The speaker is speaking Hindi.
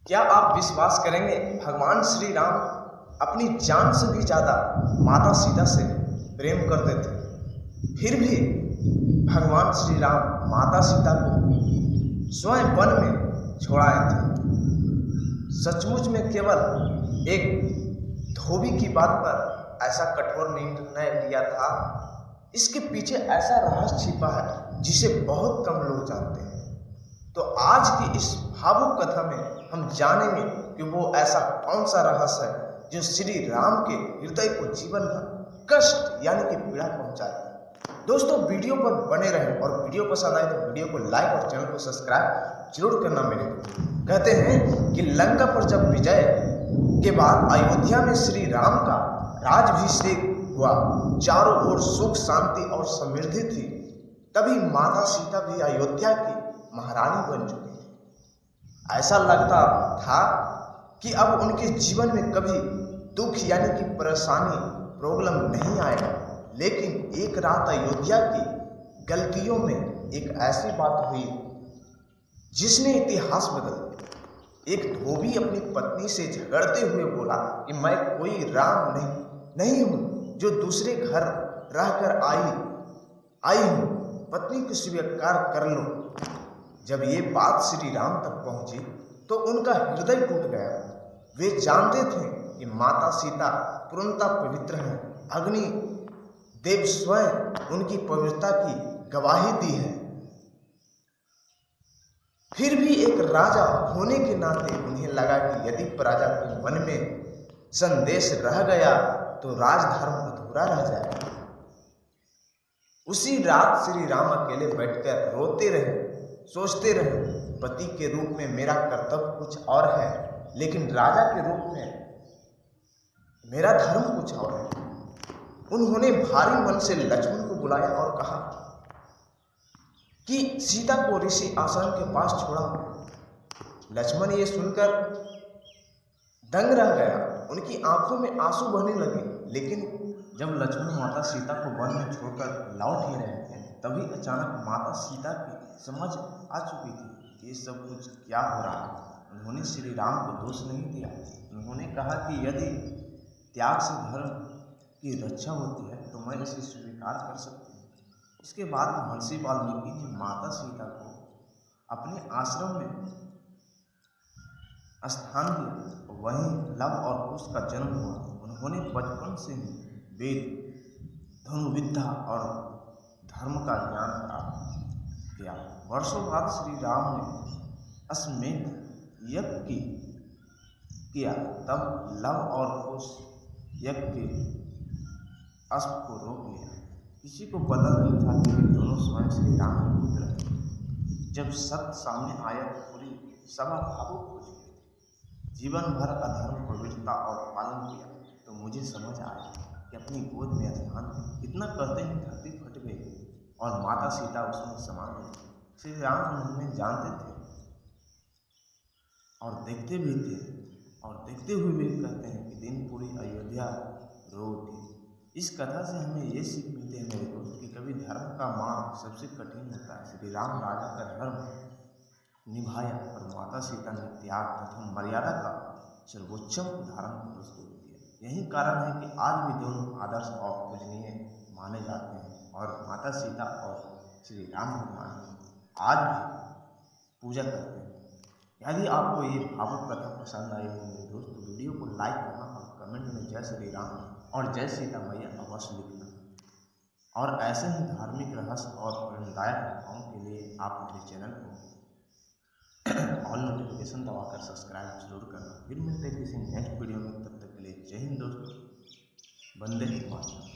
क्या आप विश्वास करेंगे, भगवान श्री राम अपनी जान से भी ज़्यादा माता सीता से प्रेम करते थे। फिर भी भगवान श्री राम माता सीता को स्वयं वन में छोड़ाए थे। सचमुच में केवल एक धोबी की बात पर ऐसा कठोर निर्णय लिया था। इसके पीछे ऐसा रहस्य छिपा है जिसे बहुत कम लोग जानते हैं। तो आज की इस भावुक कथा में हम जानेंगे कि वो ऐसा कौन सा रहस्य है जो श्री राम के हृदय को जीवन भर कष्ट यानी कि पीड़ा पहुंचाए। दोस्तों, वीडियो पर बने रहें और वीडियो पसंद आए तो वीडियो को लाइक और चैनल को सब्सक्राइब जरूर करना। मेरे कहते हैं कि लंका पर जब विजय के बाद अयोध्या में श्री राम का राज्याभिषेक हुआ, चारों ओर सुख शांति और समृद्धि थी। तभी माता सीता भी अयोध्या की महारानी बन चुकी थी। ऐसा लगता था कि अब उनके जीवन में कभी दुख यानी कि परेशानी प्रॉब्लम नहीं आएगा। लेकिन एक रात अयोध्या की गलतियों में एक ऐसी बात हुई जिसने इतिहास बदल दिया। एक धोबी अपनी पत्नी से झगड़ते हुए बोला कि मैं कोई राम नहीं हूं जो दूसरे घर रहकर आई हूं, पत्नी को स्वीकार कर लो। जब ये बात श्री राम तक पहुंची तो उनका हृदय टूट गया। वे जानते थे कि माता सीता पूर्णतः पवित्र हैं। अग्नि देव स्वयं उनकी पवित्रता की गवाही दी है। फिर भी एक राजा होने के नाते उन्हें लगा कि यदि प्रजा के मन में संदेश रह गया तो राजधर्म अधूरा रह जाएगा। उसी रात श्री राम अकेले बैठकर रोते रहे, सोचते रहे, पति के रूप में मेरा कर्तव्य कुछ और है, लेकिन राजा के रूप में मेरा धर्म कुछ और है। उन्होंने भारी मन से लक्ष्मण को बुलाया और कहा कि सीता को ऋषि आश्रम के पास छोड़ा। लक्ष्मण ये सुनकर दंग रह गया। उनकी आंखों में आंसू बहने लगे। लेकिन जब लक्ष्मण माता सीता को वन में छोड़कर लौट ही रहे थे, तभी अचानक माता सीता की समझ आ चुकी थी कि ये सब कुछ क्या हो रहा है। उन्होंने श्री राम को दोष नहीं दिया। उन्होंने कहा कि यदि त्याग से धर्म की रक्षा होती है तो मैं इसे स्वीकार कर सकती हूँ। इसके बाद महर्षि वाल्मीकि ने माता सीता को अपने आश्रम में स्थान दिया। वहीं लव और कुश का जन्म हुआ। उन्होंने बचपन से ही वेद, धनुर्विद्या और धर्म का ज्ञान प्राप्त किया। वर्षों बाद श्री राम ने अश्वमेध यज्ञ किया। तब लव और कुश यज्ञ के अश्व को रोक लिया। किसी को पता नहीं था कि वे दोनों स्वयं श्री राम के पुत्र हैं। जब सत्य सामने आया तो पूरी सभा भावुक हो गई। जीवन भर अधर्म, पवित्रता और पालन किया तो मुझे समझ आया कि अपनी गोद में स्थान इतना कहते ही धरती फट गई और माता सीता उसमें समा गई। श्री राम उन्हें जानते थे और देखते भी थे, और देखते हुए भी कहते हैं कि दिन पूरी अयोध्या रो उठी। इस कथा से हमें ये सीख मिलती है मेरे दोस्त कि कभी धर्म का मार्ग सबसे कठिन होता है। श्री राम राजा का धर्म निभाया और माता सीता ने त्याग तथा मर्यादा का सर्वोच्चम उदाहरण प्रस्तुत किया। यही कारण है कि आज भी दोनों आदर्श और पूजनीय माने जाते हैं और माता सीता और श्री राम भगवान आज भी पूजा करते हैं। यदि आपको ये भावुक कथा पसंद आई हो मेरे दोस्त, तो वीडियो को लाइक करना और कमेंट में जय श्री राम और जय सीता मैया अवश्य लिखना। और ऐसे ही धार्मिक रहस्य और प्रेरणादायक कथाओं के लिए आप मेरे चैनल को ऑल नोटिफिकेशन दबाकर सब्सक्राइब जरूर करना। फिर मिलते हैं किसी नेक्स्ट वीडियो में। तब तक के लिए जय हिंद दोस्तों, वंदे मातरम।